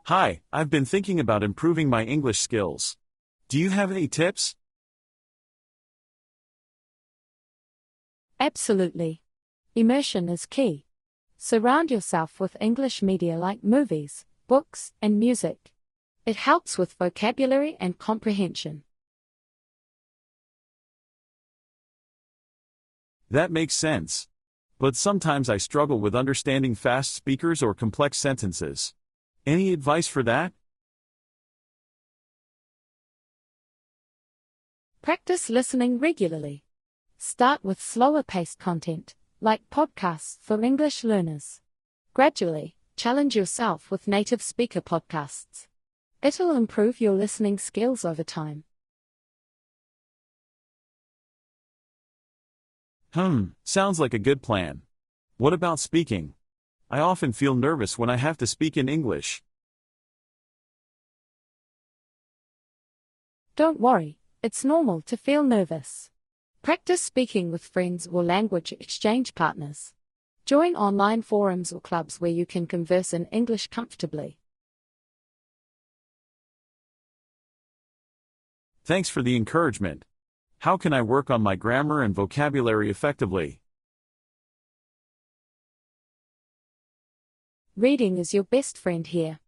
Hi, I've been thinking about improving my English skills. Do you have any tips? Absolutely. Immersion is key. Surround yourself with English media like movies, books, and music. It helps with vocabulary and comprehension. That makes sense. But sometimes I struggle with understanding fast speakers or complex sentences. Any advice for that? Practice listening regularly. Start with slower-paced content, like podcasts for English learners. Gradually, challenge yourself with native speaker podcasts. It'll improve your listening skills over time. Sounds like a good plan. What about speaking? I often feel nervous when I have to speak in English. Don't worry, it's normal to feel nervous. Practice speaking with friends or language exchange partners. Join online forums or clubs where you can converse in English comfortably. Thanks for the encouragement. How can I work on my grammar and vocabulary effectively? Reading is your best friend here.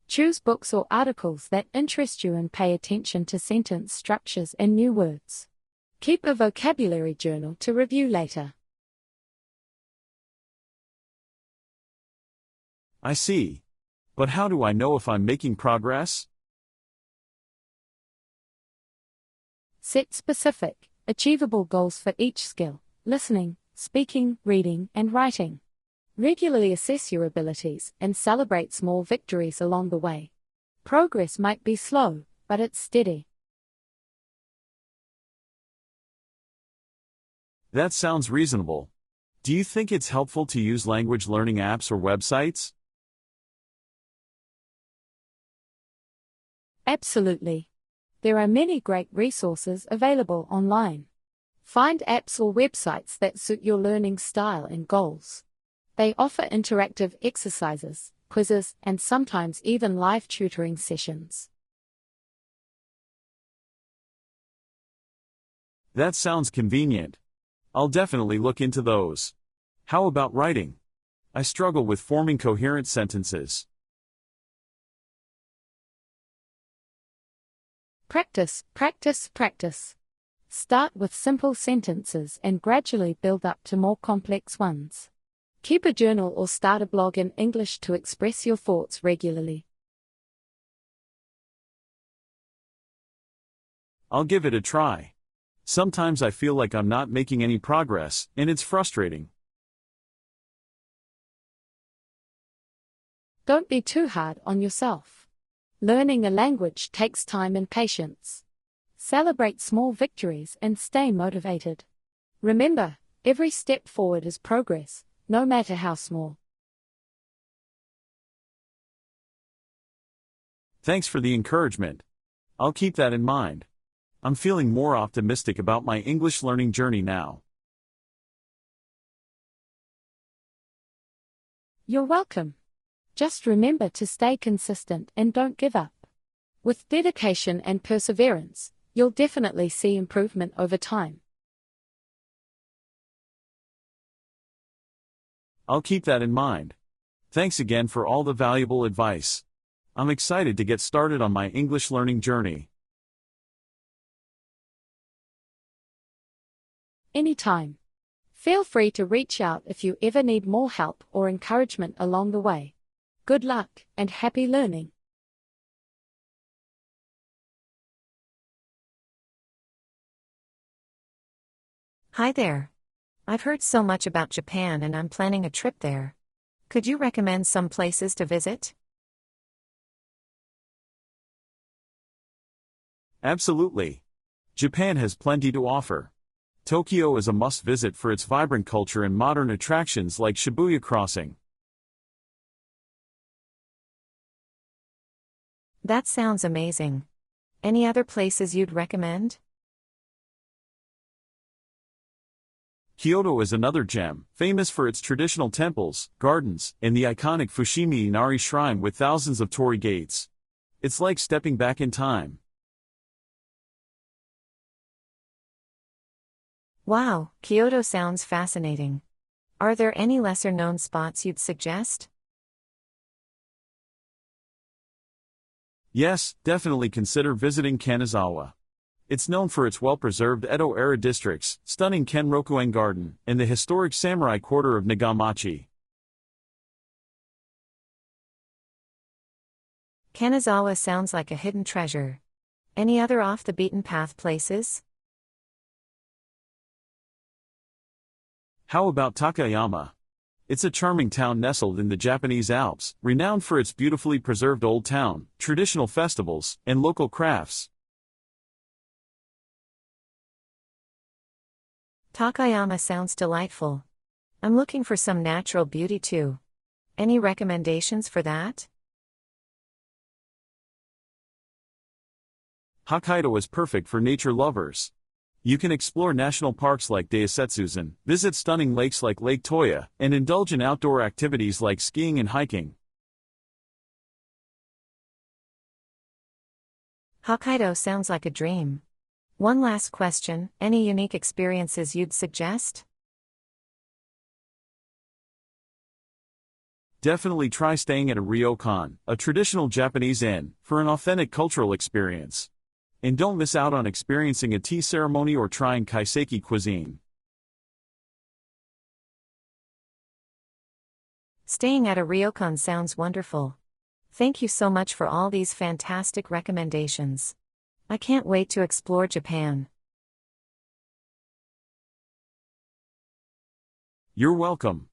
Choose books or articles that interest you and pay attention to sentence structures and new words. Keep a vocabulary journal to review later. I see. But how do I know if I'm making progress? Set specific, achievable goals for each skill: listening, speaking, reading, and writing. Regularly assess your abilities and celebrate small victories along the way. Progress might be slow, but it's steady. That sounds reasonable. Do you think it's helpful to use language learning apps or websites? Absolutely. There are many great resources available online. Find apps or websites that suit your learning style and goals. They offer interactive exercises, quizzes, and sometimes even live tutoring sessions. That sounds convenient. I'll definitely look into those. How about writing? I struggle with forming coherent sentences. Practice, practice, practice. Start with simple sentences and gradually build up to more complex ones. Keep a journal or start a blog in English to express your thoughts regularly. I'll give it a try. Sometimes I feel like I'm not making any progress, and it's frustrating. Don't be too hard on yourself. Learning a language takes time and patience. Celebrate small victories and stay motivated. Remember, every step forward is progress, no matter how small. Thanks for the encouragement. I'll keep that in mind. I'm feeling more optimistic about my English learning journey now. You're welcome. Just remember to stay consistent and don't give up. With dedication and perseverance, you'll definitely see improvement over time. I'll keep that in mind. Thanks again for all the valuable advice. I'm excited to get started on my English learning journey. Anytime. Feel free to reach out if you ever need more help or encouragement along the way. Good luck and happy learning. Hi there. I've heard so much about Japan and I'm planning a trip there. Could you recommend some places to visit? Absolutely. Japan has plenty to offer. Tokyo is a must-visit for its vibrant culture and modern attractions like Shibuya Crossing. That sounds amazing. Any other places you'd recommend? Kyoto is another gem, famous for its traditional temples, gardens, and the iconic Fushimi Inari Shrine with thousands of torii gates. It's like stepping back in time. Wow, Kyoto sounds fascinating. Are there any lesser-known spots you'd suggest? Yes, definitely consider visiting Kanazawa. It's known for its well-preserved Edo-era districts, stunning Kenrokuen Garden, and the historic samurai quarter of Nagamachi. Kanazawa sounds like a hidden treasure. Any other off-the-beaten-path places? How about Takayama? It's a charming town nestled in the Japanese Alps, renowned for its beautifully preserved old town, traditional festivals, and local crafts. Takayama sounds delightful. I'm looking for some natural beauty too. Any recommendations for that? Hokkaido is perfect for nature lovers. You can explore national parks like Daisetsuzan, visit stunning lakes like Lake Toya, and indulge in outdoor activities like skiing and hiking. Hokkaido sounds like a dream. One last question, any unique experiences you'd suggest? Definitely try staying at a ryokan, a traditional Japanese inn, for an authentic cultural experience. And don't miss out on experiencing a tea ceremony or trying kaiseki cuisine. Staying at a ryokan sounds wonderful. Thank you so much for all these fantastic recommendations. I can't wait to explore Japan. You're welcome.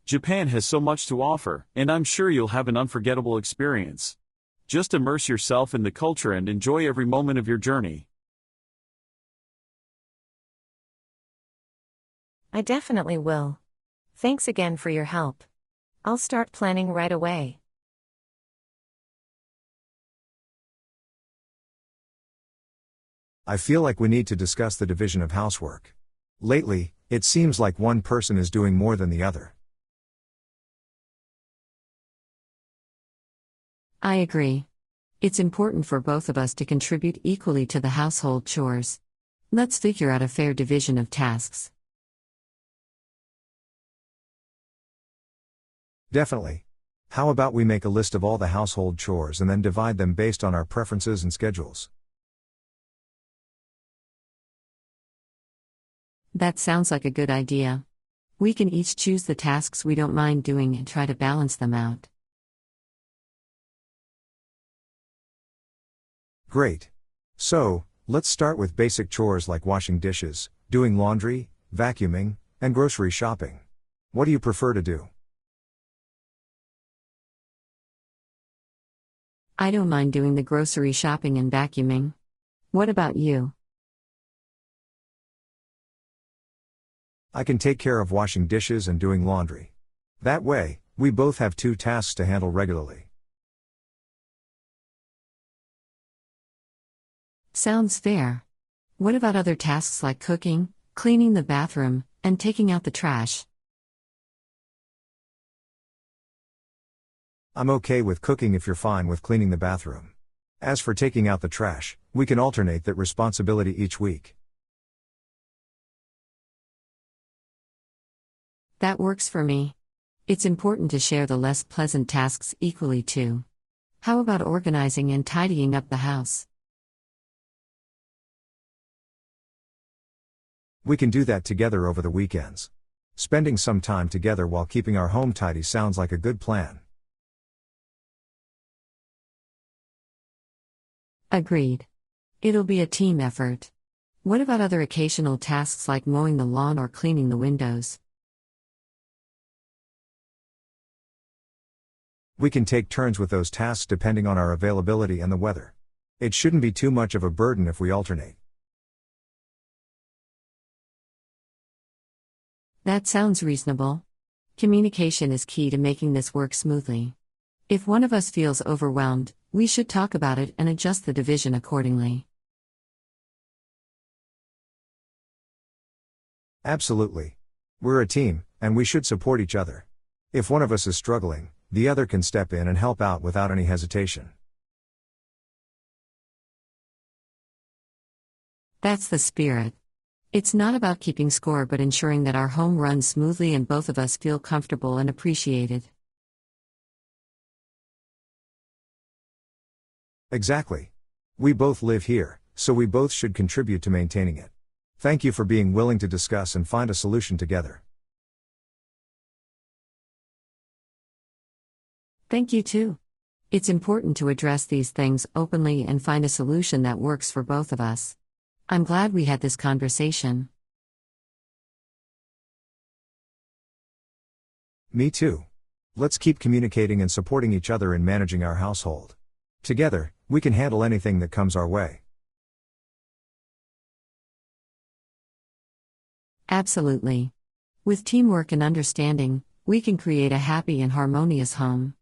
Japan has so much to offer, and I'm sure you'll have an unforgettable experience. Just immerse yourself in the culture and enjoy every moment of your journey. I definitely will. Thanks again for your help. I'll start planning right away. I feel like we need to discuss the division of housework. Lately, it seems like one person is doing more than the other. I agree. It's important for both of us to contribute equally to the household chores. Let's figure out a fair division of tasks. Definitely. How about we make a list of all the household chores and then divide them based on our preferences and schedules? That sounds like a good idea. We can each choose the tasks we don't mind doing and try to balance them out. Great. So, let's start with basic chores like washing dishes, doing laundry, vacuuming, and grocery shopping. What do you prefer to do? I don't mind doing the grocery shopping and vacuuming. What about you? I can take care of washing dishes and doing laundry. That way, we both have two tasks to handle regularly. Sounds fair. What about other tasks like cooking, cleaning the bathroom, and taking out the trash? I'm okay with cooking if you're fine with cleaning the bathroom. As for taking out the trash, we can alternate that responsibility each week. That works for me. It's important to share the less pleasant tasks equally too. How about organizing and tidying up the house? We can do that together over the weekends. Spending some time together while keeping our home tidy sounds like a good plan. Agreed. It'll be a team effort. What about other occasional tasks like mowing the lawn or cleaning the windows? We can take turns with those tasks depending on our availability and the weather. It shouldn't be too much of a burden if we alternate. That sounds reasonable. Communication is key to making this work smoothly. If one of us feels overwhelmed, we should talk about it and adjust the division accordingly. Absolutely. We're a team, and we should support each other. If one of us is struggling, the other can step in and help out without any hesitation. That's the spirit. It's not about keeping score but ensuring that our home runs smoothly and both of us feel comfortable and appreciated. Exactly. We both live here, so we both should contribute to maintaining it. Thank you for being willing to discuss and find a solution together. Thank you too. It's important to address these things openly and find a solution that works for both of us. I'm glad we had this conversation. Me too. Let's keep communicating and supporting each other in managing our household. Together, we can handle anything that comes our way. Absolutely. With teamwork and understanding, we can create a happy and harmonious home.